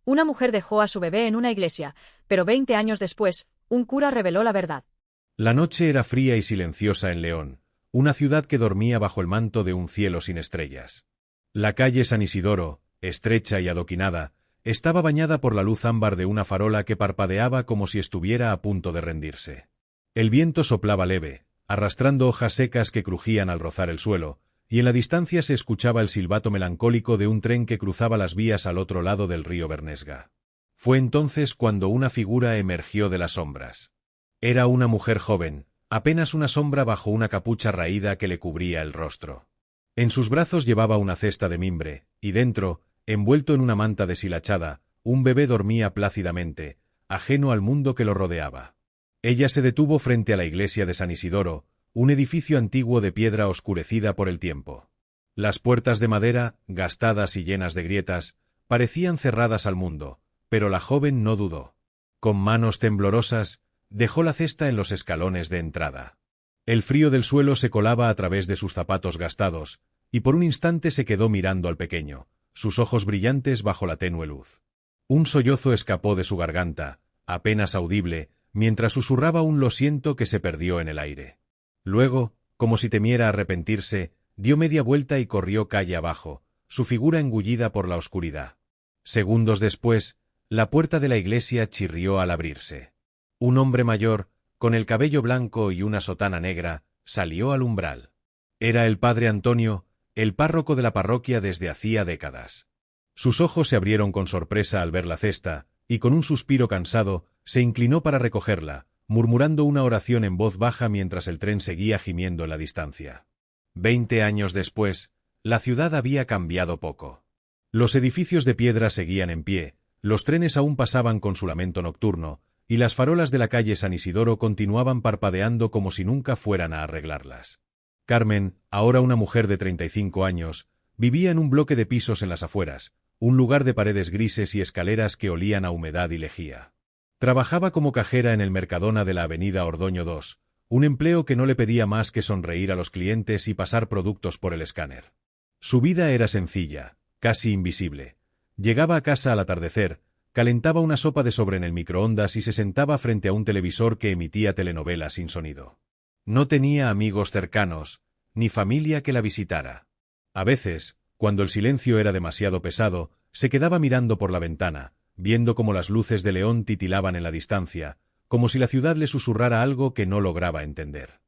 Una mujer dejó a su bebé en una iglesia, pero 20 años después, un cura reveló la verdad. La noche era fría y silenciosa en León, una ciudad que dormía bajo el manto de un cielo sin estrellas. La calle San Isidoro, estrecha y adoquinada, estaba bañada por la luz ámbar de una farola que parpadeaba como si estuviera a punto de rendirse. El viento soplaba leve, arrastrando hojas secas que crujían al rozar el suelo, y en la distancia se escuchaba el silbato melancólico de un tren que cruzaba las vías al otro lado del río Bernesga. Fue entonces cuando una figura emergió de las sombras. Era una mujer joven, apenas una sombra bajo una capucha raída que le cubría el rostro. En sus brazos llevaba una cesta de mimbre, y dentro, envuelto en una manta deshilachada, un bebé dormía plácidamente, ajeno al mundo que lo rodeaba. Ella se detuvo frente a la iglesia de San Isidoro, un edificio antiguo de piedra oscurecida por el tiempo. Las puertas de madera, gastadas y llenas de grietas, parecían cerradas al mundo, pero la joven no dudó. Con manos temblorosas, dejó la cesta en los escalones de entrada. El frío del suelo se colaba a través de sus zapatos gastados, y por un instante se quedó mirando al pequeño, sus ojos brillantes bajo la tenue luz. Un sollozo escapó de su garganta, apenas audible, mientras susurraba un lo siento que se perdió en el aire. Luego, como si temiera arrepentirse, dio media vuelta y corrió calle abajo, su figura engullida por la oscuridad. Segundos después, la puerta de la iglesia chirrió al abrirse. Un hombre mayor, con el cabello blanco y una sotana negra, salió al umbral. Era el padre Antonio, el párroco de la parroquia desde hacía décadas. Sus ojos se abrieron con sorpresa al ver la cesta, y con un suspiro cansado, se inclinó para recogerla, murmurando una oración en voz baja mientras el tren seguía gimiendo en la distancia. 20 años después, la ciudad había cambiado poco. Los edificios de piedra seguían en pie, los trenes aún pasaban con su lamento nocturno, y las farolas de la calle San Isidoro continuaban parpadeando como si nunca fueran a arreglarlas. Carmen, ahora una mujer de 35 años, vivía en un bloque de pisos en las afueras, un lugar de paredes grises y escaleras que olían a humedad y lejía. Trabajaba como cajera en el Mercadona de la avenida Ordoño 2, un empleo que no le pedía más que sonreír a los clientes y pasar productos por el escáner. Su vida era sencilla, casi invisible. Llegaba a casa al atardecer, calentaba una sopa de sobre en el microondas y se sentaba frente a un televisor que emitía telenovelas sin sonido. No tenía amigos cercanos, ni familia que la visitara. A veces, cuando el silencio era demasiado pesado, se quedaba mirando por la ventana, viendo cómo las luces de León titilaban en la distancia, como si la ciudad le susurrara algo que no lograba entender.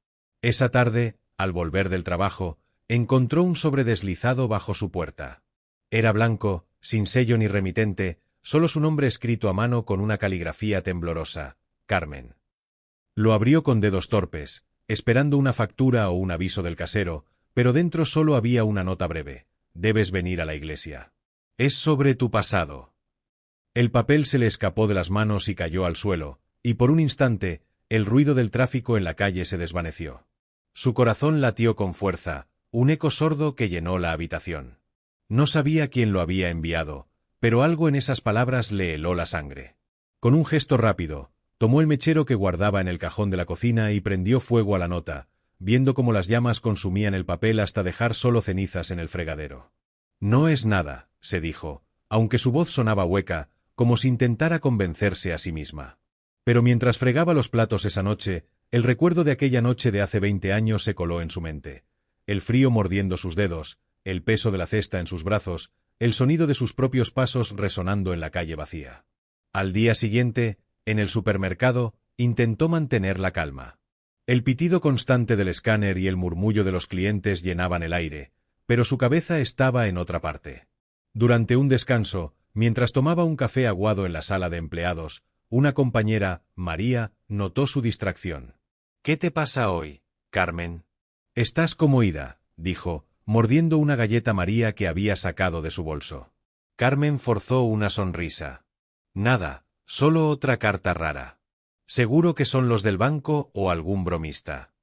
Esa tarde, al volver del trabajo, encontró un sobre deslizado bajo su puerta. Era blanco, sin sello ni remitente, solo su nombre escrito a mano con una caligrafía temblorosa: Carmen. Lo abrió con dedos torpes, esperando una factura o un aviso del casero, pero dentro solo había una nota breve: debes venir a la iglesia. Es sobre tu pasado. El papel se le escapó de las manos y cayó al suelo, y por un instante, el ruido del tráfico en la calle se desvaneció. Su corazón latió con fuerza, un eco sordo que llenó la habitación. No sabía quién lo había enviado, pero algo en esas palabras le heló la sangre. Con un gesto rápido, tomó el mechero que guardaba en el cajón de la cocina y prendió fuego a la nota, viendo cómo las llamas consumían el papel hasta dejar solo cenizas en el fregadero. No es nada, se dijo, aunque su voz sonaba hueca, como si intentara convencerse a sí misma. Pero mientras fregaba los platos esa noche, el recuerdo de aquella noche de hace 20 años se coló en su mente. El frío mordiendo sus dedos, el peso de la cesta en sus brazos, el sonido de sus propios pasos resonando en la calle vacía. Al día siguiente, en el supermercado, intentó mantener la calma. El pitido constante del escáner y el murmullo de los clientes llenaban el aire, pero su cabeza estaba en otra parte. Durante un descanso, mientras tomaba un café aguado en la sala de empleados, una compañera, María, notó su distracción. «¿Qué te pasa hoy, Carmen?» «Estás como ida», dijo, mordiendo una galleta María que había sacado de su bolso. Carmen forzó una sonrisa. «Nada, solo otra carta rara. Seguro que son los del banco o algún bromista».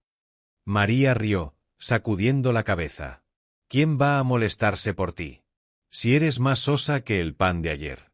María rió, sacudiendo la cabeza. «¿Quién va a molestarse por ti? Si eres más sosa que el pan de ayer».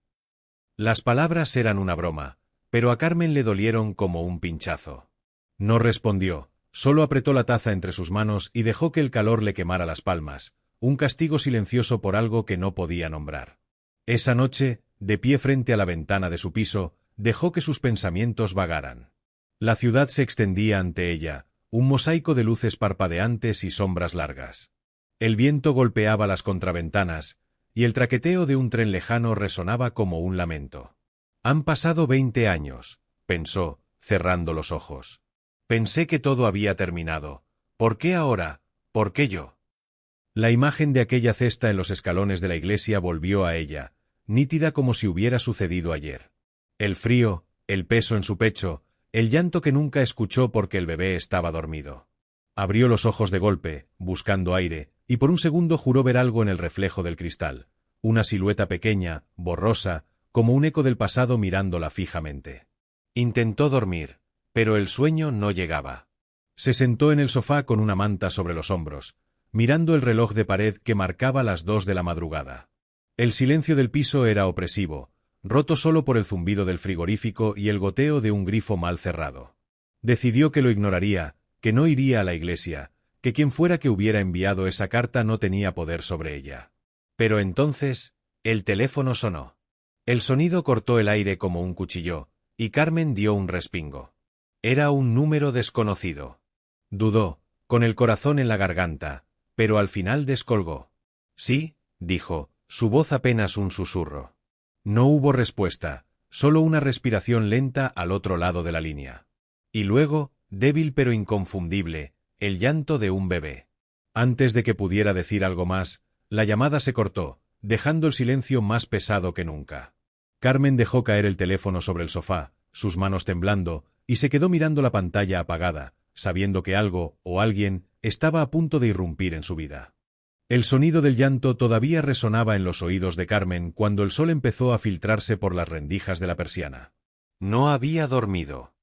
Las palabras eran una broma, pero a Carmen le dolieron como un pinchazo. No respondió, solo apretó la taza entre sus manos y dejó que el calor le quemara las palmas, un castigo silencioso por algo que no podía nombrar. Esa noche, de pie frente a la ventana de su piso, dejó que sus pensamientos vagaran. La ciudad se extendía ante ella, un mosaico de luces parpadeantes y sombras largas. El viento golpeaba las contraventanas, y el traqueteo de un tren lejano resonaba como un lamento. Han pasado 20 años, pensó, cerrando los ojos. Pensé que todo había terminado. ¿Por qué ahora? ¿Por qué yo? La imagen de aquella cesta en los escalones de la iglesia volvió a ella, nítida como si hubiera sucedido ayer. El frío, el peso en su pecho, el llanto que nunca escuchó porque el bebé estaba dormido. Abrió los ojos de golpe, buscando aire, y por un segundo juró ver algo en el reflejo del cristal, una silueta pequeña, borrosa, como un eco del pasado mirándola fijamente. Intentó dormir, pero el sueño no llegaba. Se sentó en el sofá con una manta sobre los hombros, mirando el reloj de pared que marcaba las 2 de la madrugada. El silencio del piso era opresivo, roto solo por el zumbido del frigorífico y el goteo de un grifo mal cerrado. Decidió que lo ignoraría, que no iría a la iglesia, que quien fuera que hubiera enviado esa carta no tenía poder sobre ella. Pero entonces, el teléfono sonó. El sonido cortó el aire como un cuchillo, y Carmen dio un respingo. Era un número desconocido. Dudó, con el corazón en la garganta, pero al final descolgó. Sí, dijo, su voz apenas un susurro. No hubo respuesta, solo una respiración lenta al otro lado de la línea. Y luego, débil pero inconfundible, el llanto de un bebé. Antes de que pudiera decir algo más, la llamada se cortó, dejando el silencio más pesado que nunca. Carmen dejó caer el teléfono sobre el sofá, sus manos temblando, y se quedó mirando la pantalla apagada, sabiendo que algo, o alguien, estaba a punto de irrumpir en su vida. El sonido del llanto todavía resonaba en los oídos de Carmen cuando el sol empezó a filtrarse por las rendijas de la persiana. No había dormido.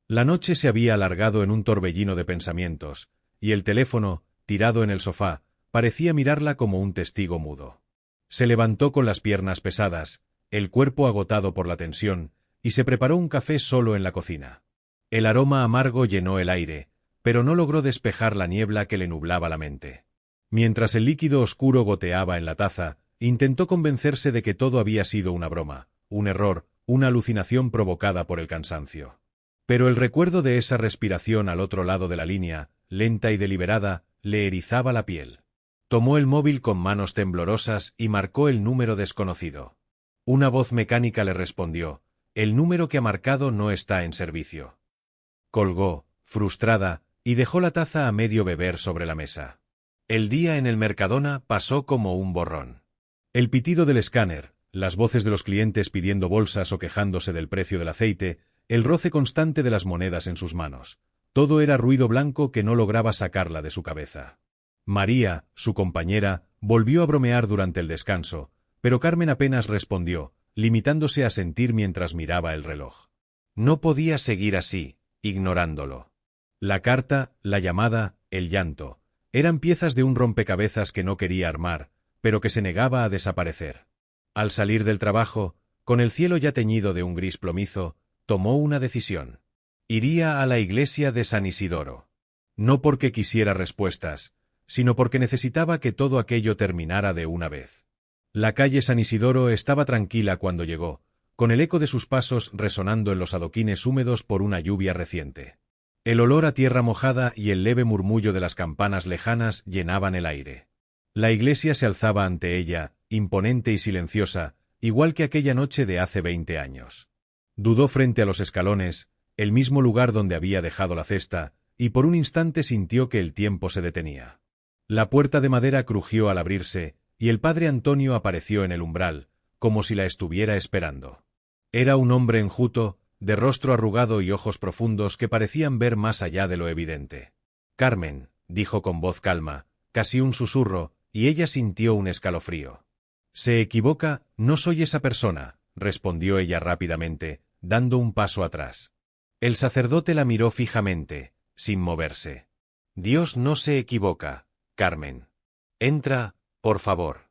La noche se había alargado en un torbellino de pensamientos, y el teléfono, tirado en el sofá, parecía mirarla como un testigo mudo. Se levantó con las piernas pesadas, el cuerpo agotado por la tensión, y se preparó un café solo en la cocina. El aroma amargo llenó el aire, pero no logró despejar la niebla que le nublaba la mente. Mientras el líquido oscuro goteaba en la taza, intentó convencerse de que todo había sido una broma, un error, una alucinación provocada por el cansancio. Pero el recuerdo de esa respiración al otro lado de la línea, lenta y deliberada, le erizaba la piel. Tomó el móvil con manos temblorosas y marcó el número desconocido. Una voz mecánica le respondió: «El número que ha marcado no está en servicio». Colgó, frustrada, y dejó la taza a medio beber sobre la mesa. El día en el Mercadona pasó como un borrón. El pitido del escáner, las voces de los clientes pidiendo bolsas o quejándose del precio del aceite, el roce constante de las monedas en sus manos. Todo era ruido blanco que no lograba sacarla de su cabeza. María, su compañera, volvió a bromear durante el descanso, pero Carmen apenas respondió, limitándose a sentir mientras miraba el reloj. No podía seguir así, ignorándolo. La carta, la llamada, el llanto, eran piezas de un rompecabezas que no quería armar, pero que se negaba a desaparecer. Al salir del trabajo, con el cielo ya teñido de un gris plomizo, tomó una decisión. Iría a la iglesia de San Isidoro. No porque quisiera respuestas, sino porque necesitaba que todo aquello terminara de una vez. La calle San Isidoro estaba tranquila cuando llegó, con el eco de sus pasos resonando en los adoquines húmedos por una lluvia reciente. El olor a tierra mojada y el leve murmullo de las campanas lejanas llenaban el aire. La iglesia se alzaba ante ella, imponente y silenciosa, igual que aquella noche de hace 20 años. Dudó frente a los escalones, el mismo lugar donde había dejado la cesta, y por un instante sintió que el tiempo se detenía. La puerta de madera crujió al abrirse, y el padre Antonio apareció en el umbral, como si la estuviera esperando. Era un hombre enjuto, de rostro arrugado y ojos profundos que parecían ver más allá de lo evidente. «Carmen», dijo con voz calma, casi un susurro, y ella sintió un escalofrío. «Se equivoca, no soy esa persona», respondió ella rápidamente, dando un paso atrás. El sacerdote la miró fijamente, sin moverse. «Dios no se equivoca, Carmen. Entra, por favor».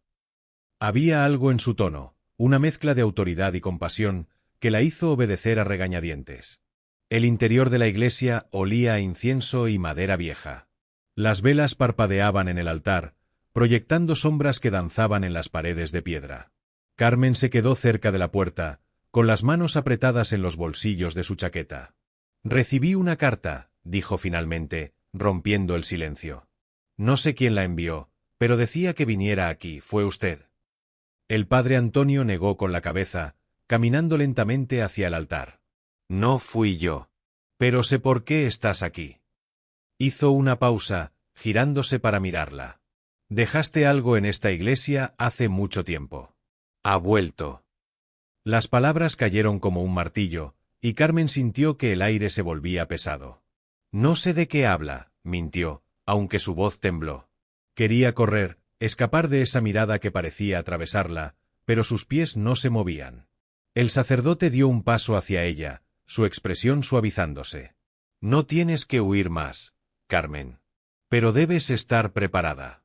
Había algo en su tono, una mezcla de autoridad y compasión, que la hizo obedecer a regañadientes. El interior de la iglesia olía a incienso y madera vieja. Las velas parpadeaban en el altar, proyectando sombras que danzaban en las paredes de piedra. Carmen se quedó cerca de la puerta, con las manos apretadas en los bolsillos de su chaqueta. «Recibí una carta», dijo finalmente, rompiendo el silencio. «No sé quién la envió, pero decía que viniera aquí. ¿Fue usted?» El padre Antonio negó con la cabeza, caminando lentamente hacia el altar. «No fui yo. Pero sé por qué estás aquí». Hizo una pausa, girándose para mirarla. «Dejaste algo en esta iglesia hace mucho tiempo. Ha vuelto». Las palabras cayeron como un martillo, y Carmen sintió que el aire se volvía pesado. «No sé de qué habla», mintió, aunque su voz tembló. Quería correr, escapar de esa mirada que parecía atravesarla, pero sus pies no se movían. El sacerdote dio un paso hacia ella, su expresión suavizándose. «No tienes que huir más, Carmen. Pero debes estar preparada».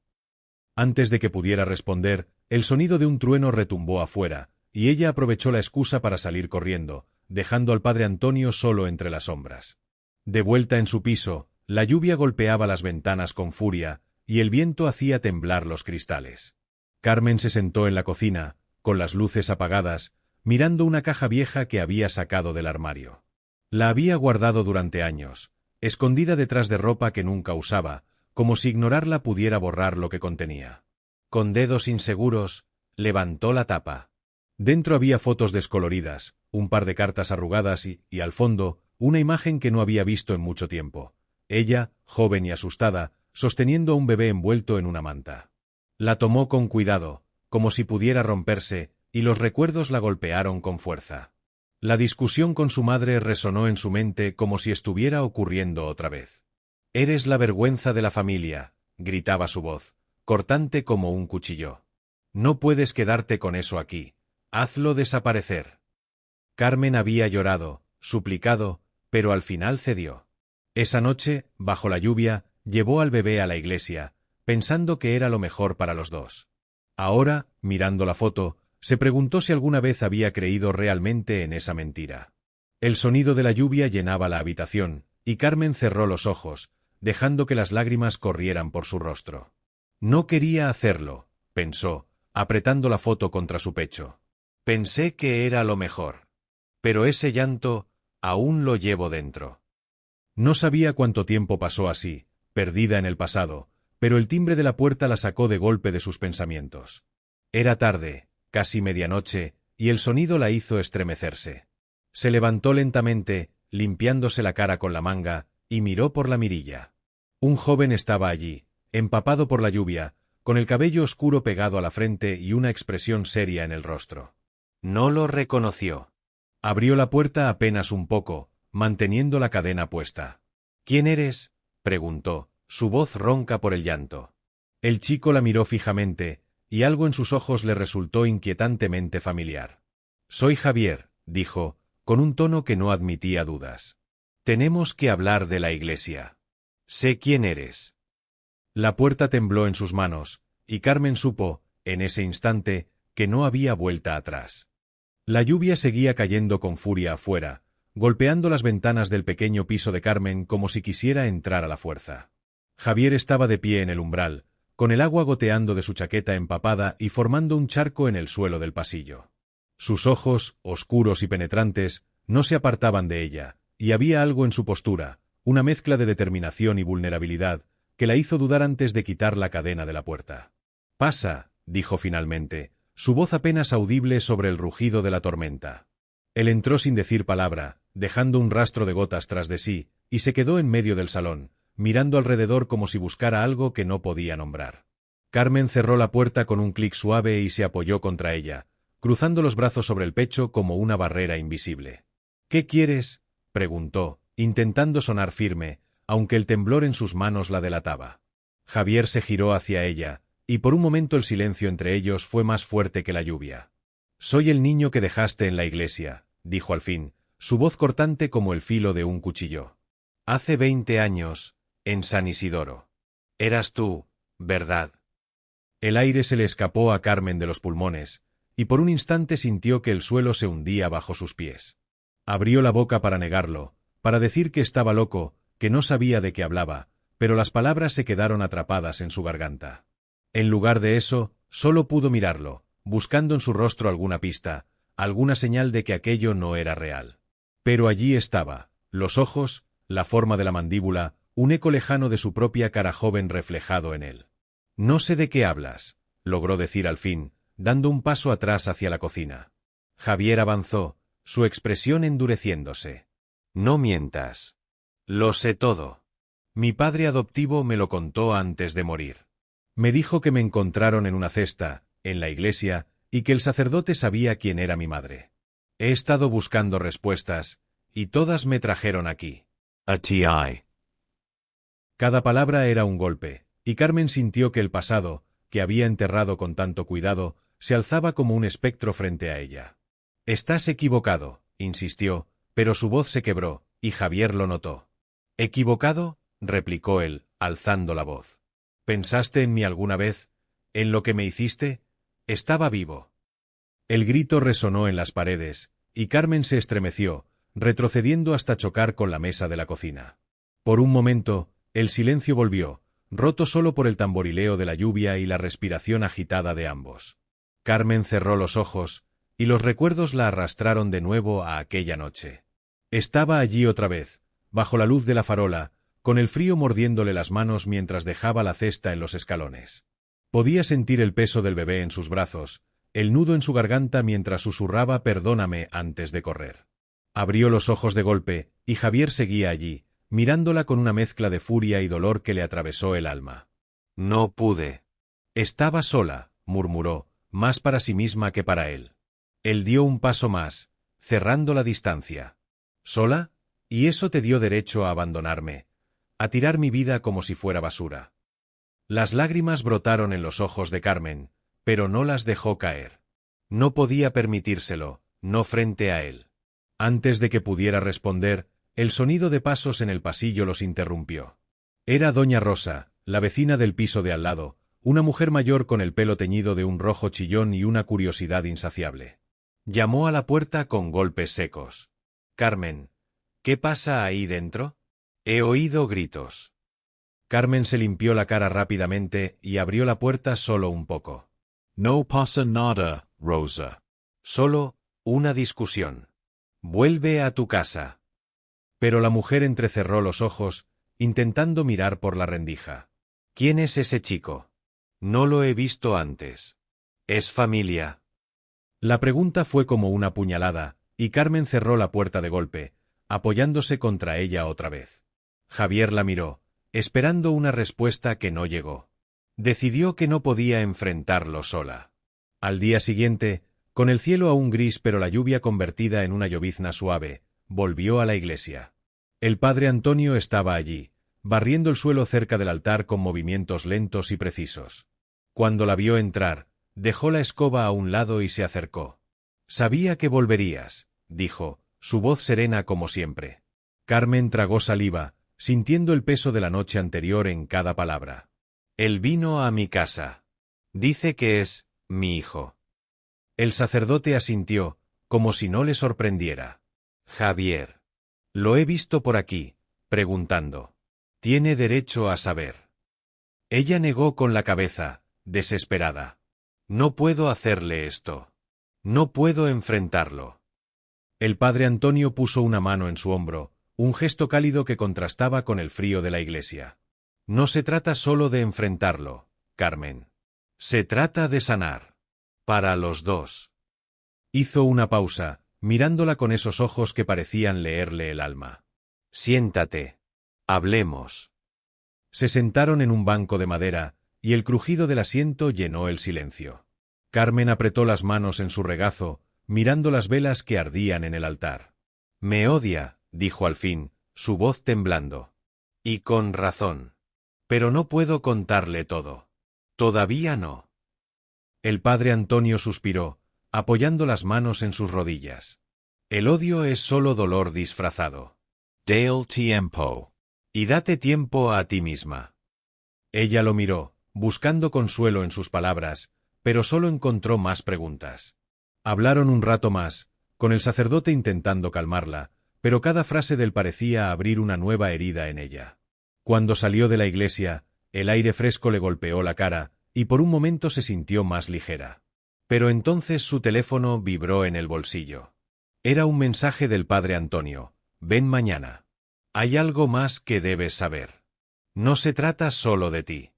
Antes de que pudiera responder, el sonido de un trueno retumbó afuera, y ella aprovechó la excusa para salir corriendo, dejando al padre Antonio solo entre las sombras. De vuelta en su piso, la lluvia golpeaba las ventanas con furia, y el viento hacía temblar los cristales. Carmen se sentó en la cocina, con las luces apagadas, mirando una caja vieja que había sacado del armario. La había guardado durante años, escondida detrás de ropa que nunca usaba, como si ignorarla pudiera borrar lo que contenía. Con dedos inseguros, levantó la tapa. Dentro había fotos descoloridas, un par de cartas arrugadas y, al fondo, una imagen que no había visto en mucho tiempo. Ella, joven y asustada, sosteniendo a un bebé envuelto en una manta. La tomó con cuidado, como si pudiera romperse, y los recuerdos la golpearon con fuerza. La discusión con su madre resonó en su mente como si estuviera ocurriendo otra vez. «Eres la vergüenza de la familia», gritaba su voz, cortante como un cuchillo. «No puedes quedarte con eso aquí. Hazlo desaparecer». Carmen había llorado, suplicado, pero al final cedió. Esa noche, bajo la lluvia, llevó al bebé a la iglesia, pensando que era lo mejor para los dos. Ahora, mirando la foto, se preguntó si alguna vez había creído realmente en esa mentira. El sonido de la lluvia llenaba la habitación, y Carmen cerró los ojos, dejando que las lágrimas corrieran por su rostro. «No quería hacerlo», pensó, apretando la foto contra su pecho. «Pensé que era lo mejor. Pero ese llanto, aún lo llevo dentro». No sabía cuánto tiempo pasó así, perdida en el pasado, pero el timbre de la puerta la sacó de golpe de sus pensamientos. Era tarde, casi medianoche, y el sonido la hizo estremecerse. Se levantó lentamente, limpiándose la cara con la manga, y miró por la mirilla. Un joven estaba allí, empapado por la lluvia, con el cabello oscuro pegado a la frente y una expresión seria en el rostro. No lo reconoció. Abrió la puerta apenas un poco, manteniendo la cadena puesta. «¿Quién eres?», preguntó, su voz ronca por el llanto. El chico la miró fijamente, y algo en sus ojos le resultó inquietantemente familiar. «Soy Javier», dijo, con un tono que no admitía dudas. «Tenemos que hablar de la iglesia. Sé quién eres». La puerta tembló en sus manos, y Carmen supo, en ese instante, que no había vuelta atrás. La lluvia seguía cayendo con furia afuera, golpeando las ventanas del pequeño piso de Carmen como si quisiera entrar a la fuerza. Javier estaba de pie en el umbral, con el agua goteando de su chaqueta empapada y formando un charco en el suelo del pasillo. Sus ojos, oscuros y penetrantes, no se apartaban de ella, y había algo en su postura, una mezcla de determinación y vulnerabilidad, que la hizo dudar antes de quitar la cadena de la puerta. «Pasa», dijo finalmente, su voz apenas audible sobre el rugido de la tormenta. Él entró sin decir palabra, dejando un rastro de gotas tras de sí, y se quedó en medio del salón, mirando alrededor como si buscara algo que no podía nombrar. Carmen cerró la puerta con un clic suave y se apoyó contra ella, cruzando los brazos sobre el pecho como una barrera invisible. «¿Qué quieres?», preguntó, intentando sonar firme, aunque el temblor en sus manos la delataba. Javier se giró hacia ella, y por un momento el silencio entre ellos fue más fuerte que la lluvia. «Soy el niño que dejaste en la iglesia», dijo al fin, su voz cortante como el filo de un cuchillo. «Hace 20 años, en San Isidoro. Eras tú, ¿verdad?». El aire se le escapó a Carmen de los pulmones, y por un instante sintió que el suelo se hundía bajo sus pies. Abrió la boca para negarlo, para decir que estaba loco, que no sabía de qué hablaba, pero las palabras se quedaron atrapadas en su garganta. En lugar de eso, solo pudo mirarlo, buscando en su rostro alguna pista, alguna señal de que aquello no era real. Pero allí estaba, los ojos, la forma de la mandíbula, un eco lejano de su propia cara joven reflejado en él. «No sé de qué hablas», logró decir al fin, dando un paso atrás hacia la cocina. Javier avanzó, su expresión endureciéndose. «No mientas. Lo sé todo. Mi padre adoptivo me lo contó antes de morir. Me dijo que me encontraron en una cesta, en la iglesia, y que el sacerdote sabía quién era mi madre. He estado buscando respuestas, y todas me trajeron aquí». A.T.I. Cada palabra era un golpe, y Carmen sintió que el pasado, que había enterrado con tanto cuidado, se alzaba como un espectro frente a ella. «Estás equivocado», insistió, pero su voz se quebró, y Javier lo notó. «¿Equivocado?», replicó él, alzando la voz. «¿Pensaste en mí alguna vez? ¿En lo que me hiciste? Estaba vivo». El grito resonó en las paredes, y Carmen se estremeció, retrocediendo hasta chocar con la mesa de la cocina. Por un momento, el silencio volvió, roto solo por el tamborileo de la lluvia y la respiración agitada de ambos. Carmen cerró los ojos, y los recuerdos la arrastraron de nuevo a aquella noche. Estaba allí otra vez, bajo la luz de la farola, con el frío mordiéndole las manos mientras dejaba la cesta en los escalones. Podía sentir el peso del bebé en sus brazos, el nudo en su garganta mientras susurraba «perdóname» antes de correr. Abrió los ojos de golpe, y Javier seguía allí, mirándola con una mezcla de furia y dolor que le atravesó el alma. «No pude». «Estaba sola», murmuró, más para sí misma que para él. Él dio un paso más, cerrando la distancia. «¿Sola? ¿Y eso te dio derecho a abandonarme? A tirar mi vida como si fuera basura?» Las lágrimas brotaron en los ojos de Carmen, pero no las dejó caer. No podía permitírselo, no frente a él. Antes de que pudiera responder, el sonido de pasos en el pasillo los interrumpió. Era doña Rosa, la vecina del piso de al lado, una mujer mayor con el pelo teñido de un rojo chillón y una curiosidad insaciable. Llamó a la puerta con golpes secos. «Carmen, ¿qué pasa ahí dentro? He oído gritos». Carmen se limpió la cara rápidamente y abrió la puerta solo un poco. «No pasa nada, Rosa. Solo una discusión. Vuelve a tu casa». Pero la mujer entrecerró los ojos, intentando mirar por la rendija. «¿Quién es ese chico? No lo he visto antes. ¿Es familia?» La pregunta fue como una puñalada, y Carmen cerró la puerta de golpe, apoyándose contra ella otra vez. Javier la miró, esperando una respuesta que no llegó. Decidió que no podía enfrentarlo sola. Al día siguiente, con el cielo aún gris pero la lluvia convertida en una llovizna suave, volvió a la iglesia. El padre Antonio estaba allí, barriendo el suelo cerca del altar con movimientos lentos y precisos. Cuando la vio entrar, dejó la escoba a un lado y se acercó. «Sabía que volverías», dijo, su voz serena como siempre. Carmen tragó saliva, sintiendo el peso de la noche anterior en cada palabra. «Él vino a mi casa. Dice que es mi hijo». El sacerdote asintió, como si no le sorprendiera. «Javier. Lo he visto por aquí, preguntando. Tiene derecho a saber». Ella negó con la cabeza, desesperada. «No puedo hacerle esto. No puedo enfrentarlo». El padre Antonio puso una mano en su hombro, un gesto cálido que contrastaba con el frío de la iglesia. «No se trata solo de enfrentarlo, Carmen. Se trata de sanar. Para los dos». Hizo una pausa, mirándola con esos ojos que parecían leerle el alma. «Siéntate. Hablemos». Se sentaron en un banco de madera, y el crujido del asiento llenó el silencio. Carmen apretó las manos en su regazo, mirando las velas que ardían en el altar. «Me odia», dijo al fin, su voz temblando. «Y con razón. Pero no puedo contarle todo. Todavía no». El padre Antonio suspiró, apoyando las manos en sus rodillas. «El odio es solo dolor disfrazado. Dale tiempo. Y date tiempo a ti misma». Ella lo miró, buscando consuelo en sus palabras, pero solo encontró más preguntas. Hablaron un rato más, con el sacerdote intentando calmarla, pero cada frase de él parecía abrir una nueva herida en ella. Cuando salió de la iglesia, el aire fresco le golpeó la cara, y por un momento se sintió más ligera. Pero entonces su teléfono vibró en el bolsillo. Era un mensaje del padre Antonio. Ven mañana. Hay algo más que debes saber. No se trata solo de ti.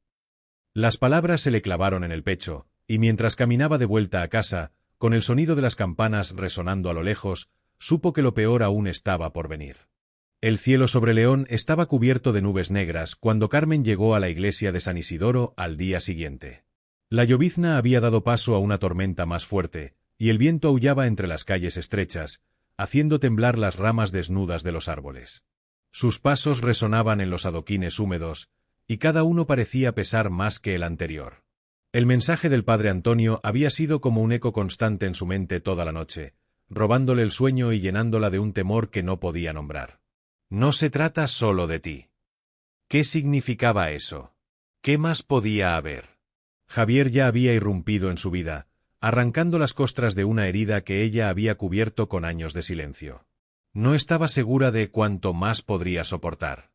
Las palabras se le clavaron en el pecho, y mientras caminaba de vuelta a casa, con el sonido de las campanas resonando a lo lejos, supo que lo peor aún estaba por venir. El cielo sobre León estaba cubierto de nubes negras cuando Carmen llegó a la iglesia de San Isidoro al día siguiente. La llovizna había dado paso a una tormenta más fuerte, y el viento aullaba entre las calles estrechas, haciendo temblar las ramas desnudas de los árboles. Sus pasos resonaban en los adoquines húmedos, y cada uno parecía pesar más que el anterior. El mensaje del padre Antonio había sido como un eco constante en su mente toda la noche, robándole el sueño y llenándola de un temor que no podía nombrar. No se trata solo de ti. ¿Qué significaba eso? ¿Qué más podía haber? Javier ya había irrumpido en su vida, arrancando las costras de una herida que ella había cubierto con años de silencio. No estaba segura de cuánto más podría soportar.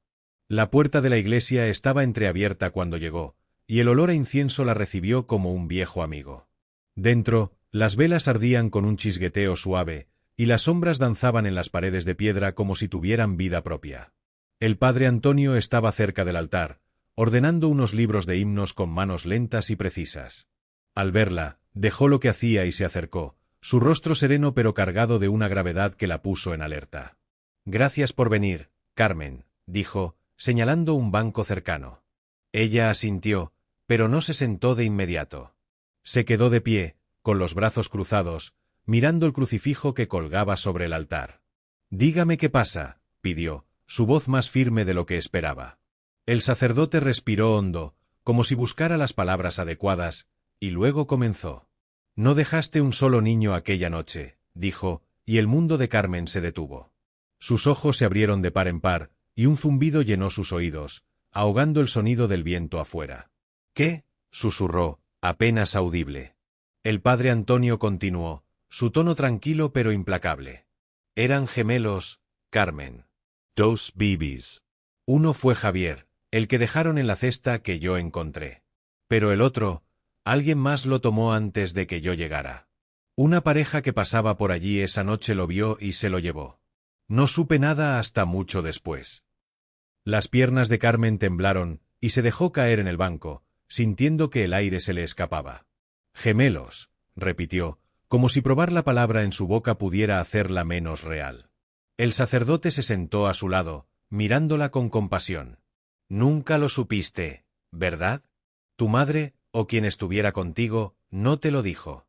La puerta de la iglesia estaba entreabierta cuando llegó, y el olor a incienso la recibió como un viejo amigo. Dentro, las velas ardían con un chisgueteo suave, y las sombras danzaban en las paredes de piedra como si tuvieran vida propia. El padre Antonio estaba cerca del altar, ordenando unos libros de himnos con manos lentas y precisas. Al verla, dejó lo que hacía y se acercó, su rostro sereno pero cargado de una gravedad que la puso en alerta. «Gracias por venir, Carmen», dijo, señalando un banco cercano. Ella asintió, pero no se sentó de inmediato. Se quedó de pie, con los brazos cruzados, mirando el crucifijo que colgaba sobre el altar. «Dígame qué pasa», pidió, su voz más firme de lo que esperaba. El sacerdote respiró hondo, como si buscara las palabras adecuadas, y luego comenzó. «No dejaste un solo niño aquella noche», dijo, y el mundo de Carmen se detuvo. Sus ojos se abrieron de par en par, y un zumbido llenó sus oídos, ahogando el sonido del viento afuera. «¿Qué?», susurró, apenas audible. El padre Antonio continuó, su tono tranquilo pero implacable. «Eran gemelos, Carmen. Dos bebés. Uno fue Javier, el que dejaron en la cesta que yo encontré. Pero el otro, alguien más lo tomó antes de que yo llegara. Una pareja que pasaba por allí esa noche lo vio y se lo llevó. No supe nada hasta mucho después». Las piernas de Carmen temblaron, y se dejó caer en el banco, sintiendo que el aire se le escapaba. «Gemelos», repitió, como si probar la palabra en su boca pudiera hacerla menos real. El sacerdote se sentó a su lado, mirándola con compasión. «Nunca lo supiste, ¿verdad? Tu madre, o quien estuviera contigo, no te lo dijo».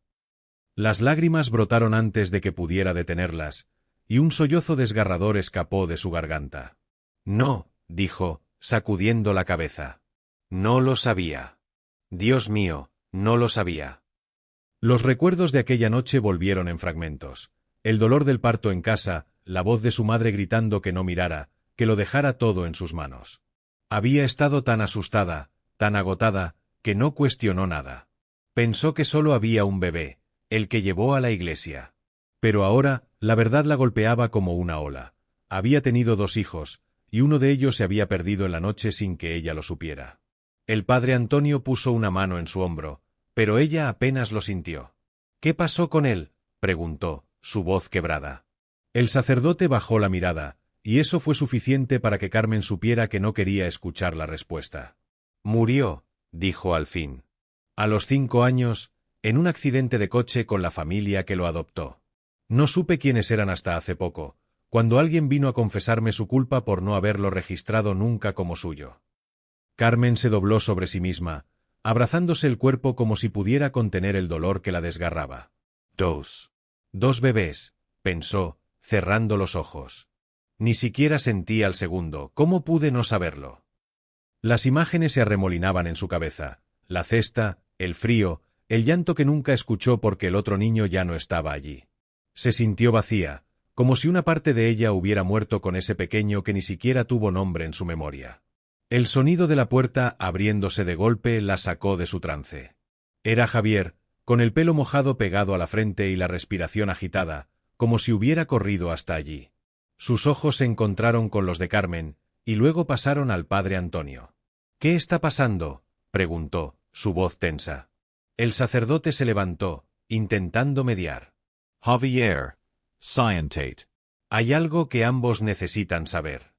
Las lágrimas brotaron antes de que pudiera detenerlas, y un sollozo desgarrador escapó de su garganta. «No», dijo, sacudiendo la cabeza. «No lo sabía. Dios mío, no lo sabía». Los recuerdos de aquella noche volvieron en fragmentos. El dolor del parto en casa, la voz de su madre gritando que no mirara, que lo dejara todo en sus manos. Había estado tan asustada, tan agotada, que no cuestionó nada. Pensó que solo había un bebé, el que llevó a la iglesia. Pero ahora, la verdad la golpeaba como una ola. Había tenido 2 hijos, y uno de ellos se había perdido en la noche sin que ella lo supiera. El padre Antonio puso una mano en su hombro, pero ella apenas lo sintió. «¿Qué pasó con él?», preguntó, su voz quebrada. El sacerdote bajó la mirada, y eso fue suficiente para que Carmen supiera que no quería escuchar la respuesta. «Murió», dijo al fin. «A los 5 años, en un accidente de coche con la familia que lo adoptó. No supe quiénes eran hasta hace poco, cuando alguien vino a confesarme su culpa por no haberlo registrado nunca como suyo». Carmen se dobló sobre sí misma, abrazándose el cuerpo como si pudiera contener el dolor que la desgarraba. «Dos bebés», pensó, cerrando los ojos. Ni siquiera sentí al segundo, ¿cómo pude no saberlo? Las imágenes se arremolinaban en su cabeza, la cesta, el frío, el llanto que nunca escuchó porque el otro niño ya no estaba allí. Se sintió vacía, como si una parte de ella hubiera muerto con ese pequeño que ni siquiera tuvo nombre en su memoria. El sonido de la puerta abriéndose de golpe la sacó de su trance. Era Javier, con el pelo mojado pegado a la frente y la respiración agitada, como si hubiera corrido hasta allí. Sus ojos se encontraron con los de Carmen, y luego pasaron al padre Antonio. «¿Qué está pasando?», preguntó, su voz tensa. El sacerdote se levantó, intentando mediar. Javier, scientate. Hay algo que ambos necesitan saber.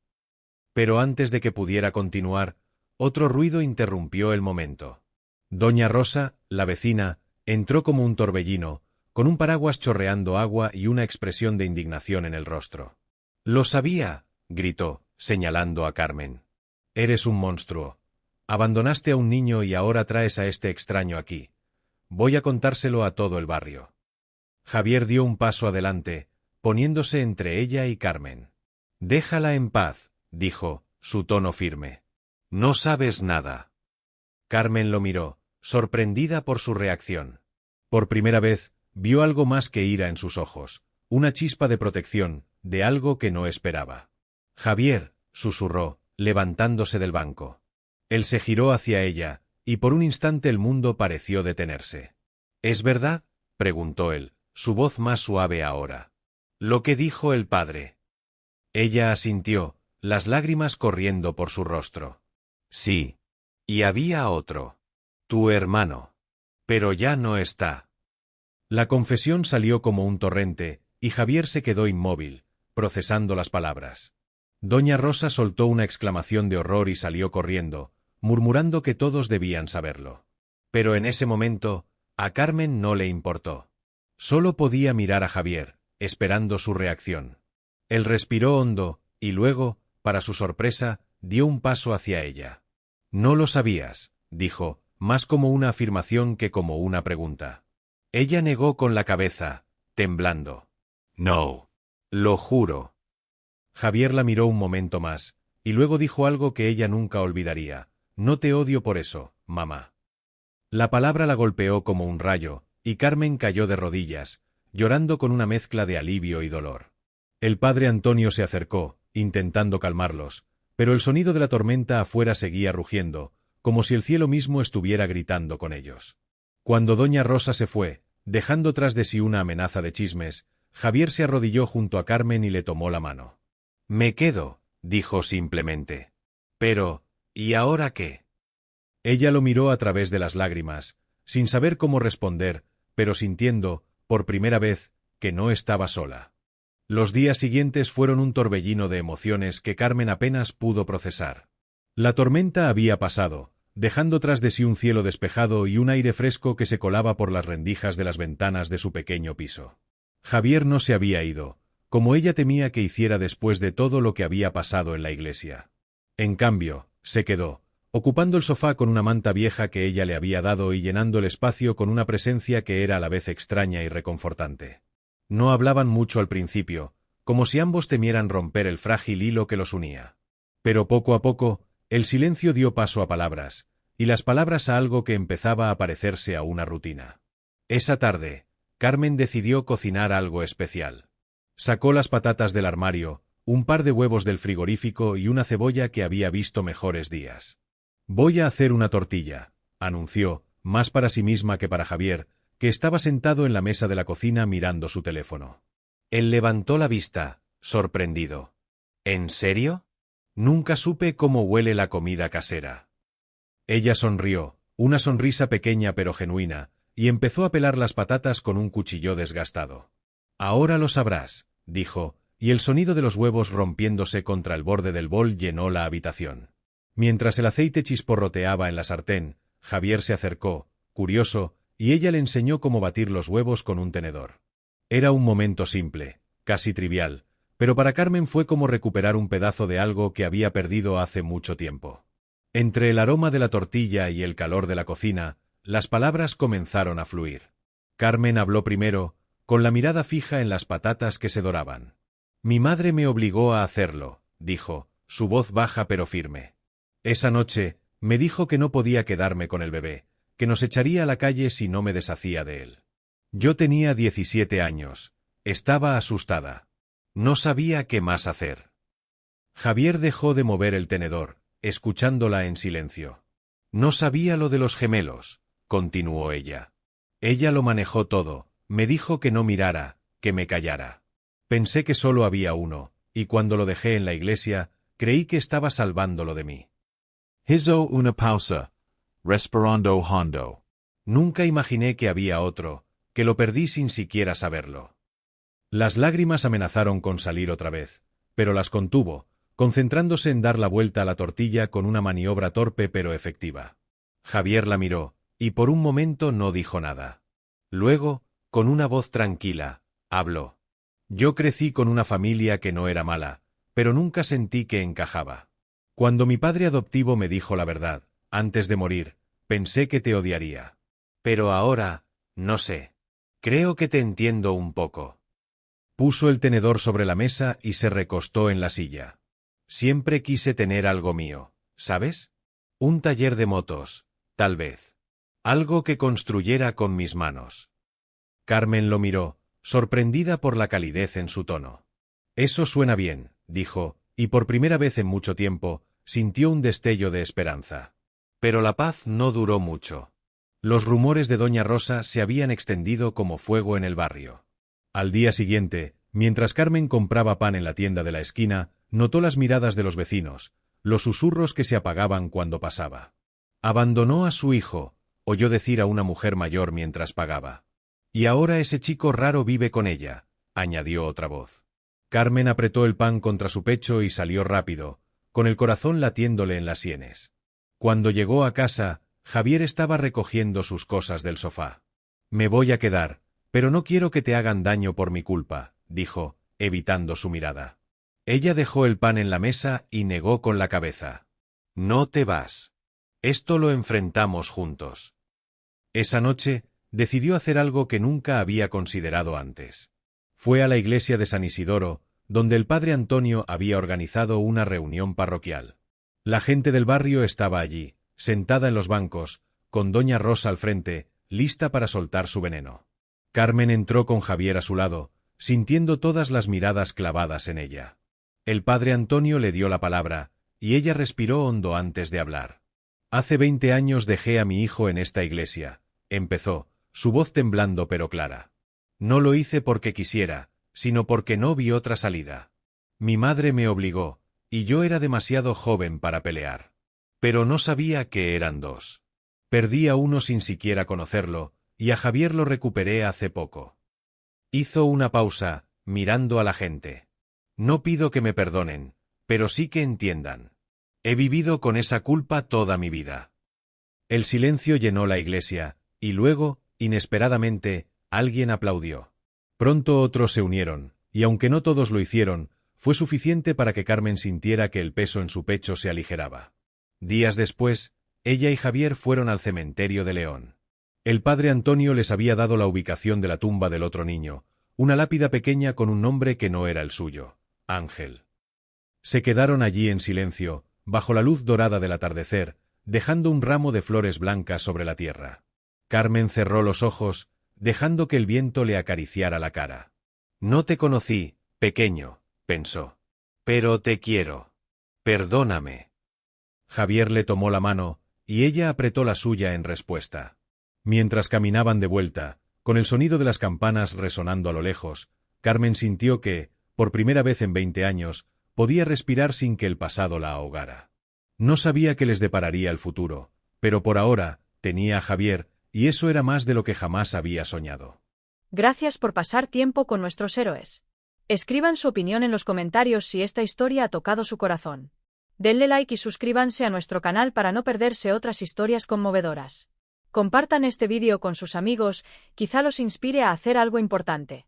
Pero antes de que pudiera continuar, otro ruido interrumpió el momento. Doña Rosa, la vecina, entró como un torbellino, con un paraguas chorreando agua y una expresión de indignación en el rostro. «¡Lo sabía!», gritó, señalando a Carmen. «Eres un monstruo. Abandonaste a un niño y ahora traes a este extraño aquí. Voy a contárselo a todo el barrio». Javier dio un paso adelante, poniéndose entre ella y Carmen. «Déjala en paz», dijo, su tono firme. «No sabes nada». Carmen lo miró, sorprendida por su reacción. Por primera vez, vio algo más que ira en sus ojos, una chispa de protección, de algo que no esperaba. «Javier», susurró, levantándose del banco. Él se giró hacia ella, y por un instante el mundo pareció detenerse. «¿Es verdad?», preguntó él, su voz más suave ahora. «Lo que dijo el padre». Ella asintió, las lágrimas corriendo por su rostro. «Sí. Y había otro. Tu hermano. Pero ya no está». La confesión salió como un torrente, y Javier se quedó inmóvil, procesando las palabras. Doña Rosa soltó una exclamación de horror y salió corriendo, murmurando que todos debían saberlo. Pero en ese momento, a Carmen no le importó. Solo podía mirar a Javier, esperando su reacción. Él respiró hondo, y luego, para su sorpresa, dio un paso hacia ella. «No lo sabías», dijo, más como una afirmación que como una pregunta. Ella negó con la cabeza, temblando. «No. Lo juro». Javier la miró un momento más, y luego dijo algo que ella nunca olvidaría. «No te odio por eso, mamá». La palabra la golpeó como un rayo, y Carmen cayó de rodillas, llorando con una mezcla de alivio y dolor. El padre Antonio se acercó, intentando calmarlos, pero el sonido de la tormenta afuera seguía rugiendo, como si el cielo mismo estuviera gritando con ellos. Cuando doña Rosa se fue, dejando tras de sí una amenaza de chismes, Javier se arrodilló junto a Carmen y le tomó la mano. «Me quedo», dijo simplemente. «Pero, ¿y ahora qué?». Ella lo miró a través de las lágrimas, sin saber cómo responder, pero sintiendo, por primera vez, que no estaba sola. Los días siguientes fueron un torbellino de emociones que Carmen apenas pudo procesar. La tormenta había pasado, dejando tras de sí un cielo despejado y un aire fresco que se colaba por las rendijas de las ventanas de su pequeño piso. Javier no se había ido, como ella temía que hiciera después de todo lo que había pasado en la iglesia. En cambio, se quedó, ocupando el sofá con una manta vieja que ella le había dado y llenando el espacio con una presencia que era a la vez extraña y reconfortante. No hablaban mucho al principio, como si ambos temieran romper el frágil hilo que los unía. Pero poco a poco, el silencio dio paso a palabras, y las palabras a algo que empezaba a parecerse a una rutina. Esa tarde, Carmen decidió cocinar algo especial. Sacó las patatas del armario, un par de huevos del frigorífico y una cebolla que había visto mejores días. «Voy a hacer una tortilla», anunció, más para sí misma que para Javier, que estaba sentado en la mesa de la cocina mirando su teléfono. Él levantó la vista, sorprendido. «¿En serio? Nunca supe cómo huele la comida casera». Ella sonrió, una sonrisa pequeña pero genuina, y empezó a pelar las patatas con un cuchillo desgastado. «Ahora lo sabrás», dijo, y el sonido de los huevos rompiéndose contra el borde del bol llenó la habitación. Mientras el aceite chisporroteaba en la sartén, Javier se acercó, curioso, y ella le enseñó cómo batir los huevos con un tenedor. Era un momento simple, casi trivial, pero para Carmen fue como recuperar un pedazo de algo que había perdido hace mucho tiempo. Entre el aroma de la tortilla y el calor de la cocina, las palabras comenzaron a fluir. Carmen habló primero, con la mirada fija en las patatas que se doraban. «Mi madre me obligó a hacerlo», dijo, su voz baja pero firme. «Esa noche, me dijo que no podía quedarme con el bebé, que nos echaría a la calle si no me deshacía de él. Yo tenía 17 años, estaba asustada. No sabía qué más hacer». Javier dejó de mover el tenedor, escuchándola en silencio. «No sabía lo de los gemelos», continuó ella. «Ella lo manejó todo, me dijo que no mirara, que me callara. Pensé que solo había uno, y cuando lo dejé en la iglesia, creí que estaba salvándolo de mí». Hizo una pausa, respirando hondo. «Nunca imaginé que había otro, que lo perdí sin siquiera saberlo. Las lágrimas amenazaron con salir otra vez, pero las contuvo, concentrándose en dar la vuelta a la tortilla con una maniobra torpe pero efectiva. Javier la miró, y por un momento no dijo nada. Luego, con una voz tranquila, habló. Yo crecí con una familia que no era mala, pero nunca sentí que encajaba. Cuando mi padre adoptivo me dijo la verdad, antes de morir, pensé que te odiaría. Pero ahora, no sé. Creo que te entiendo un poco. Puso el tenedor sobre la mesa y se recostó en la silla. Siempre quise tener algo mío, ¿sabes? Un taller de motos, tal vez. Algo que construyera con mis manos. Carmen lo miró, sorprendida por la calidez en su tono. Eso suena bien, dijo, y por primera vez en mucho tiempo, sintió un destello de esperanza. Pero la paz no duró mucho. Los rumores de Doña Rosa se habían extendido como fuego en el barrio. Al día siguiente, mientras Carmen compraba pan en la tienda de la esquina, notó las miradas de los vecinos, los susurros que se apagaban cuando pasaba. Abandonó a su hijo, oyó decir a una mujer mayor mientras pagaba. Y ahora ese chico raro vive con ella, añadió otra voz. Carmen apretó el pan contra su pecho y salió rápido, con el corazón latiéndole en las sienes. Cuando llegó a casa, Javier estaba recogiendo sus cosas del sofá. Me voy a quedar, pero no quiero que te hagan daño por mi culpa, dijo, evitando su mirada. Ella dejó el pan en la mesa y negó con la cabeza. No te vas. Esto lo enfrentamos juntos. Esa noche, decidió hacer algo que nunca había considerado antes. Fue a la iglesia de San Isidoro, donde el padre Antonio había organizado una reunión parroquial. La gente del barrio estaba allí, sentada en los bancos, con Doña Rosa al frente, lista para soltar su veneno. Carmen entró con Javier a su lado, sintiendo todas las miradas clavadas en ella. El padre Antonio le dio la palabra, y ella respiró hondo antes de hablar. Hace 20 años dejé a mi hijo en esta iglesia, empezó, su voz temblando pero clara. No lo hice porque quisiera, sino porque no vi otra salida. Mi madre me obligó, y yo era demasiado joven para pelear. Pero no sabía que eran dos. Perdí a uno sin siquiera conocerlo, y a Javier lo recuperé hace poco. Hizo una pausa, mirando a la gente. No pido que me perdonen, pero sí que entiendan. He vivido con esa culpa toda mi vida. El silencio llenó la iglesia, y luego, inesperadamente, alguien aplaudió. Pronto otros se unieron, y aunque no todos lo hicieron, fue suficiente para que Carmen sintiera que el peso en su pecho se aligeraba. Días después, ella y Javier fueron al cementerio de León. El padre Antonio les había dado la ubicación de la tumba del otro niño, una lápida pequeña con un nombre que no era el suyo, Ángel. Se quedaron allí en silencio, bajo la luz dorada del atardecer, dejando un ramo de flores blancas sobre la tierra. Carmen cerró los ojos, dejando que el viento le acariciara la cara. No te conocí, pequeño, pensó. Pero te quiero. Perdóname. Javier le tomó la mano, y ella apretó la suya en respuesta. Mientras caminaban de vuelta, con el sonido de las campanas resonando a lo lejos, Carmen sintió que, por primera vez en 20 años, podía respirar sin que el pasado la ahogara. No sabía qué les depararía el futuro, pero por ahora, tenía a Javier, y eso era más de lo que jamás había soñado. Gracias por pasar tiempo con nuestros héroes. Escriban su opinión en los comentarios si esta historia ha tocado su corazón. Denle like y suscríbanse a nuestro canal para no perderse otras historias conmovedoras. Compartan este vídeo con sus amigos, quizá los inspire a hacer algo importante.